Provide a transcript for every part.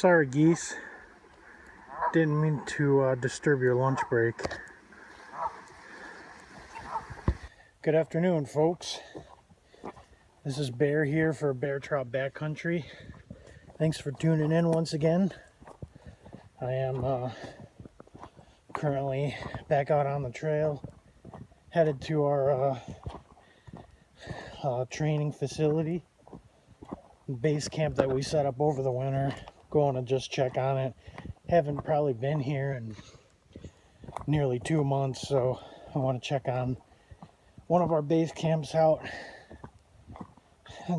Sorry, geese. Didn't mean to disturb your lunch break. Good afternoon, folks. This is Bear here for Bear Trout Backcountry. Thanks for tuning in once again. I am currently back out on the trail, headed to our training facility, base camp that we set up over the winter. Going to just check on it. Haven't probably been here in nearly 2 months, so I want to check on one of our base camps out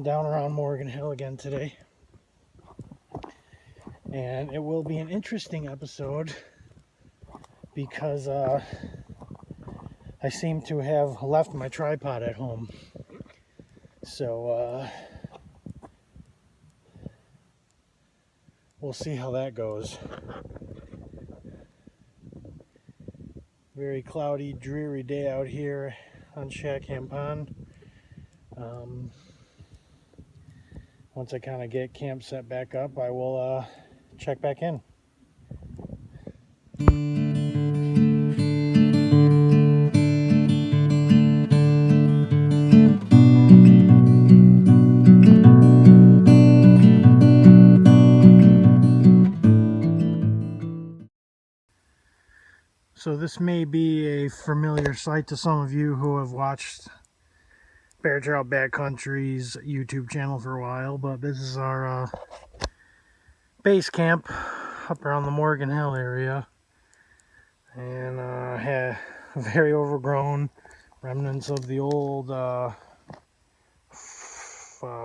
down around Morgan Hill again today. And it will be an interesting episode because I seem to have left my tripod at home. So we'll see how that goes. Very cloudy, dreary day out here on Shackham Pond. Once I kind of get camp set back up, I will check back in. So this may be a familiar sight to some of you who have watched Bear Trout Backcountry's YouTube channel for a while, but this is our base camp up around the Morgan Hill area, and had very overgrown remnants of the old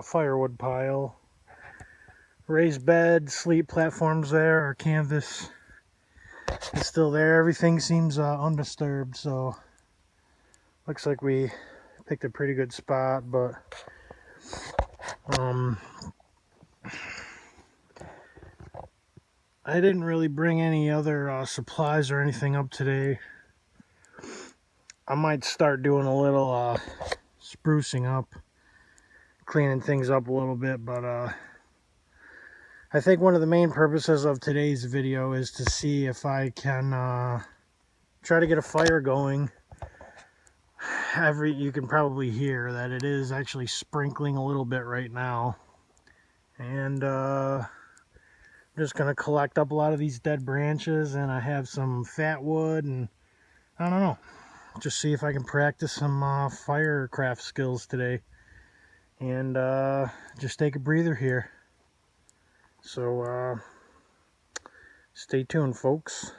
firewood pile. Raised bed, sleep platforms there. Our canvas is still there. Everything seems undisturbed, so looks like we picked a pretty good spot. But I didn't really bring any other supplies or anything up today. I might start doing a little sprucing up, cleaning things up a little bit, but I think one of the main purposes of today's video is to see if I can try to get a fire going. You can probably hear that it is actually sprinkling a little bit right now, and I'm just gonna collect up a lot of these dead branches, and I have some fat wood, and I don't know, just see if I can practice some firecraft skills today, and just take a breather here. So stay tuned, folks.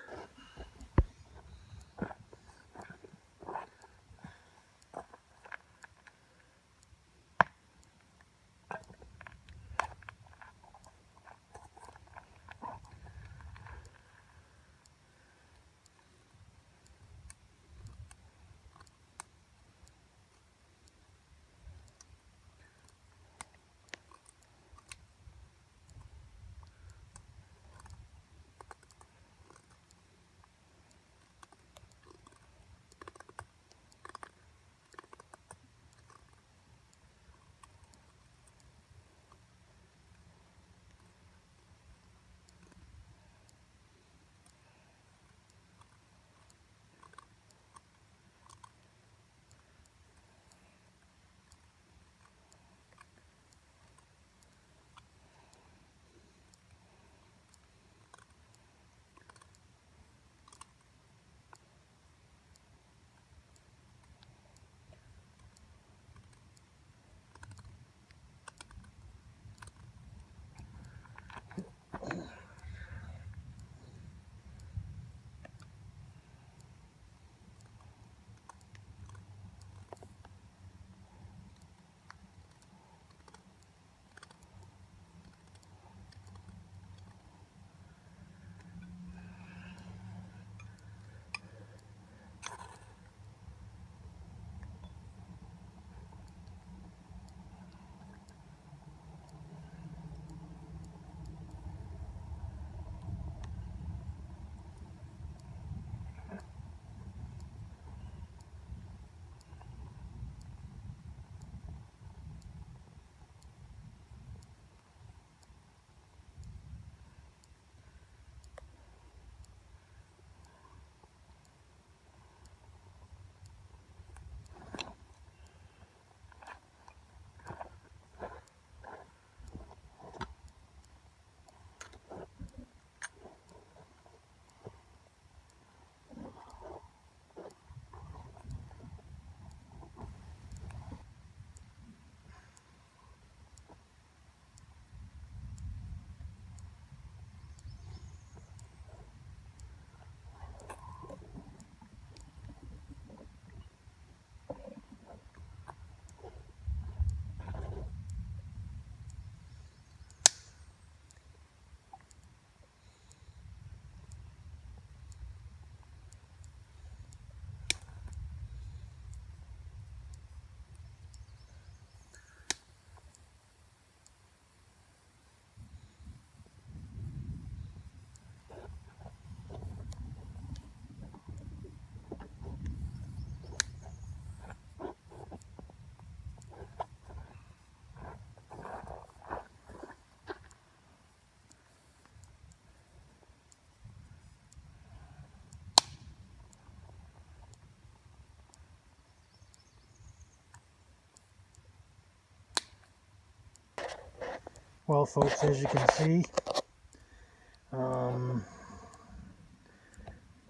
Well, folks, as you can see,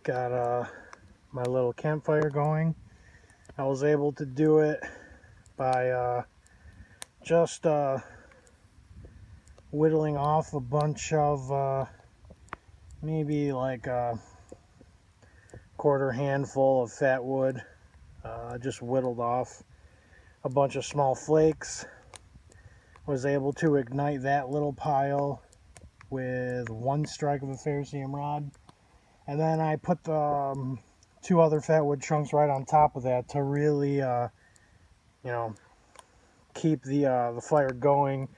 got my little campfire going. I was able to do it by just whittling off a bunch of maybe like a quarter handful of fat wood. Just whittled off a bunch of small flakes. Was able to ignite that little pile with one strike of a ferrocerium rod, and then I put the two other fat wood chunks right on top of that to really, you know, keep the fire going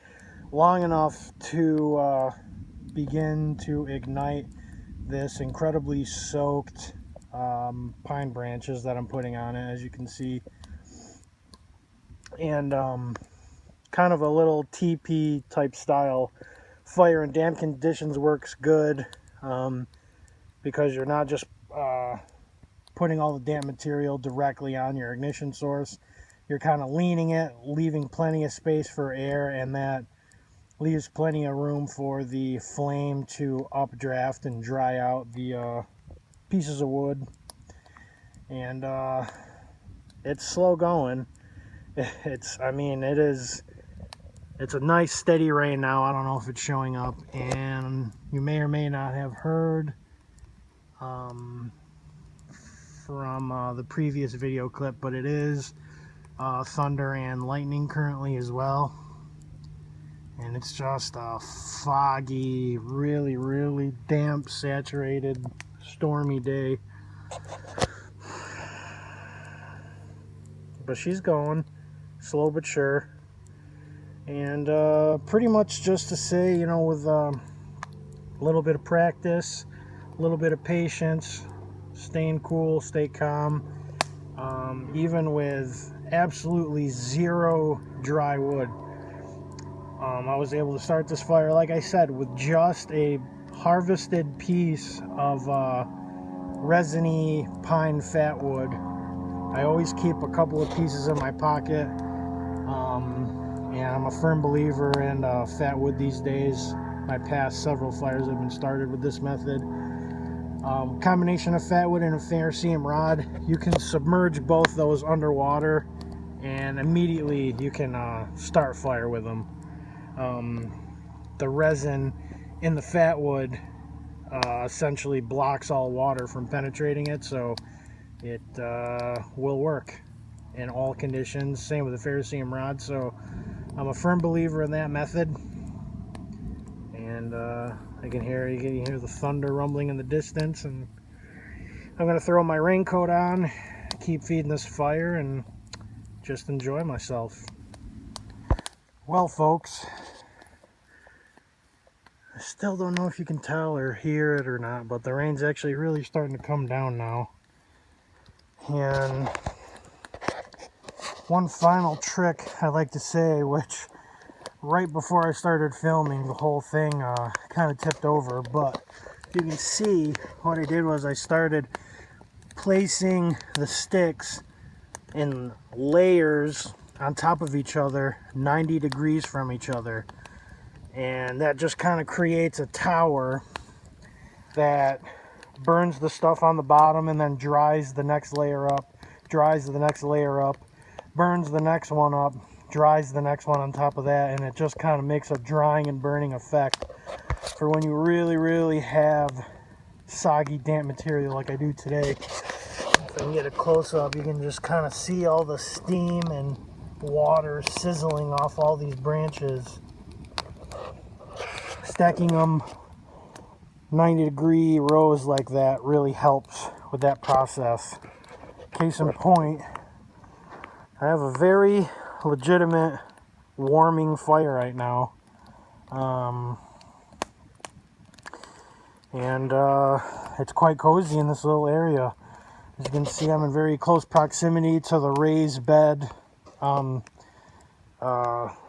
long enough to begin to ignite this incredibly soaked pine branches that I'm putting on it, as you can see, and kind of a little teepee type style fire in damp conditions works good, because you're not just putting all the damp material directly on your ignition source. You're kind of leaning it, leaving plenty of space for air, and that leaves plenty of room for the flame to updraft and dry out the pieces of wood. And it's slow going. It's a nice steady rain now. I don't know if it's showing up, and you may or may not have heard from the previous video clip, but it is thunder and lightning currently as well, and it's just a foggy, really damp, saturated, stormy day. But she's going slow but sure. And pretty much just to say, you know, with a little bit of practice, a little bit of patience, staying cool, stay calm, even with absolutely zero dry wood, I was able to start this fire, like I said, with just a harvested piece of resiny pine fat wood. I always keep a couple of pieces in my pocket. And I'm a firm believer in fat wood these days. My past several fires have been started with this method. Combination of fat wood and a ferrocerium rod. You can submerge both those underwater, and immediately you can start fire with them. The resin in the fat wood essentially blocks all water from penetrating it, so it will work in all conditions. Same with the ferrocerium rod. So I'm a firm believer in that method, and you can hear the thunder rumbling in the distance, and I'm going to throw my raincoat on, keep feeding this fire, and just enjoy myself. Well, folks, I still don't know if you can tell or hear it or not, but the rain's actually really starting to come down now. And one final trick I like to say, which right before I started filming, the whole thing kind of tipped over, but you can see what I did was I started placing the sticks in layers on top of each other, 90 degrees from each other, and that just kind of creates a tower that burns the stuff on the bottom and then dries the next layer up, dries the next layer up, burns the next one up, dries the next one on top of that, and it just kind of makes a drying and burning effect for when you really have soggy, damp material like I do today. If I can get a close-up, you can just kind of see all the steam and water sizzling off all these branches. Stacking them 90-degree rows like that really helps with that process. Case in point, I have a very legitimate warming fire right now, and it's quite cozy in this little area. As you can see, I'm in very close proximity to the raised bed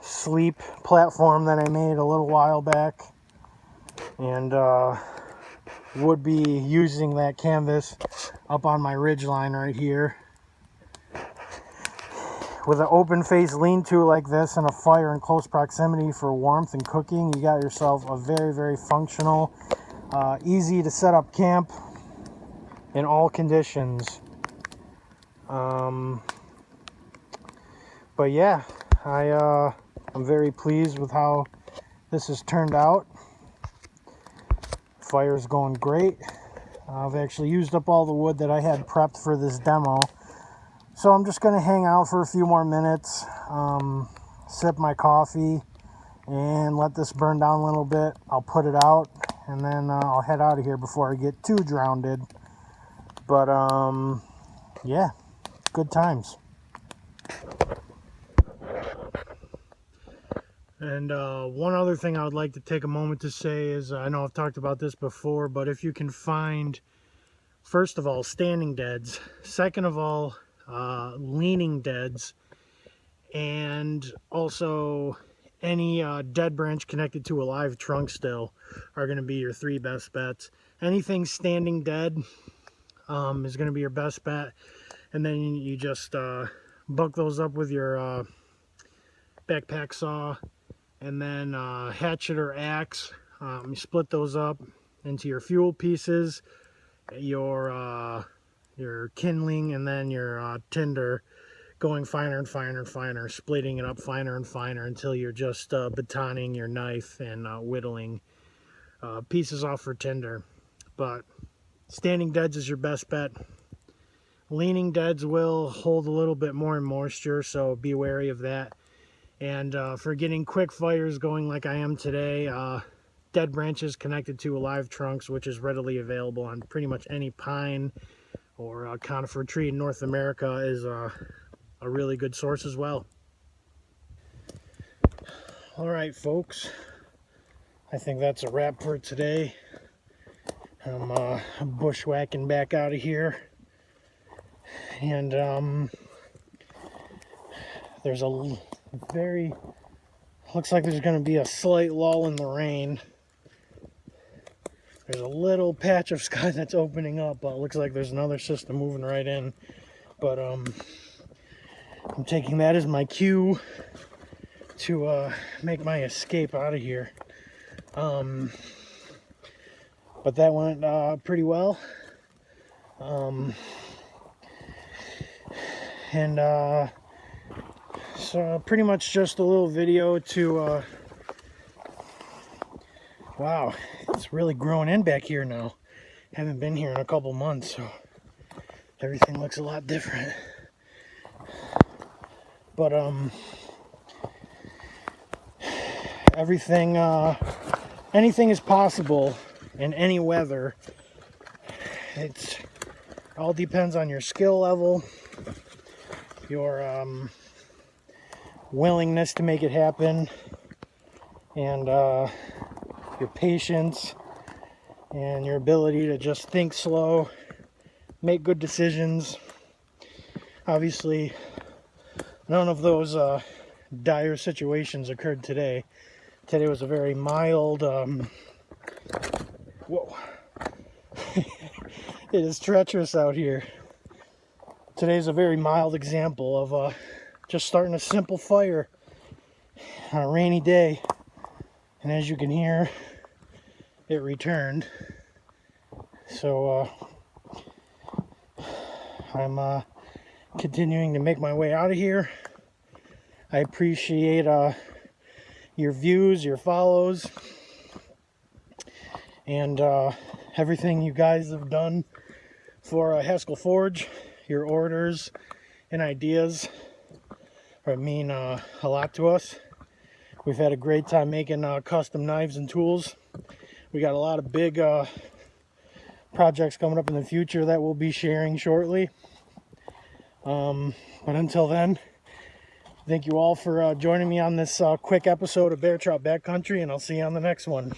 sleep platform that I made a little while back, and would be using that canvas up on my ridge line right here. with an open face lean-to like this and a fire in close proximity for warmth and cooking, you got yourself a very, very functional, easy to set up camp in all conditions. But yeah, I'm very pleased with how this has turned out. Fire's going great. I've actually used up all the wood that I had prepped for this demo. So I'm just going to hang out for a few more minutes, sip my coffee, and let this burn down a little bit. I'll put it out, and then I'll head out of here before I get too drowned. But yeah, good times. And one other thing I would like to take a moment to say is, I know I've talked about this before, but if you can find, first of all, standing deads, second of all, leaning deads, and also any dead branch connected to a live trunk still are going to be your 3 best bets. Anything standing dead is going to be your best bet, and then you just buck those up with your backpack saw, and then hatchet or axe. You split those up into your fuel pieces, your kindling, and then your tinder, going finer and finer and finer, splitting it up finer and finer until you're just batoning your knife and whittling pieces off for tinder. But standing deads is your best bet. Leaning deads will hold a little bit more in moisture, so be wary of that. And for getting quick fires going like I am today, dead branches connected to live trunks, which is readily available on pretty much any pine or conifer tree in North America, is a really good source as well. All right, folks, I think that's a wrap for today. I'm bushwhacking back out of here, and there's a very, looks like there's going to be a slight lull in the rain. There's a little patch of sky that's opening up, but it looks like there's another system moving right in. But I'm taking that as my cue to make my escape out of here. But that went pretty well. So pretty much just a little video to wow, it's really growing in back here now. Haven't been here in a couple months, so everything looks a lot different. But everything, anything is possible in any weather. It all depends on your skill level, your willingness to make it happen, and your patience, and your ability to just think slow, make good decisions. Obviously, none of those dire situations occurred today. Today was a very mild, whoa, it is treacherous out here. Today's a very mild example of just starting a simple fire on a rainy day. And as you can hear, it returned. So I'm continuing to make my way out of here. I appreciate your views, your follows, and everything you guys have done for Haskell Forge. Your orders and ideas mean a lot to us. We've had a great time making custom knives and tools. We got a lot of big projects coming up in the future that we'll be sharing shortly. But until then, thank you all for joining me on this quick episode of Bear Trout Backcountry, and I'll see you on the next one.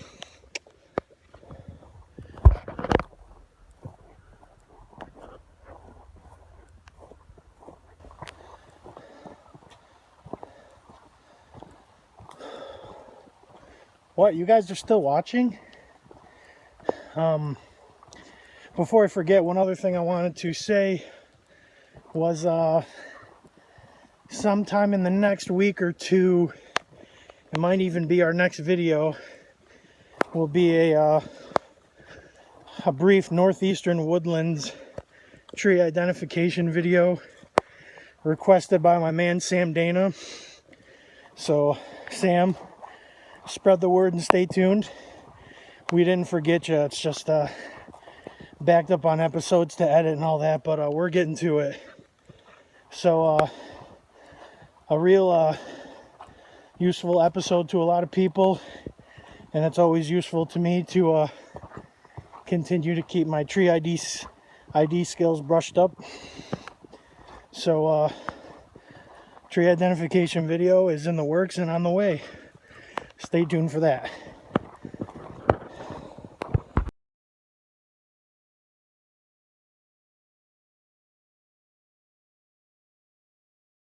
What, you guys are still watching? Before I forget, one other thing I wanted to say was sometime in the next week or two, it might even be our next video, will be a brief Northeastern Woodlands tree identification video requested by my man Sam Dana. So Sam, spread the word and stay tuned. We didn't forget you. It's just backed up on episodes to edit and all that, but we're getting to it. So a real useful episode to a lot of people, and it's always useful to me to continue to keep my tree ID skills brushed up. So tree identification video is in the works and on the way. Stay tuned for that.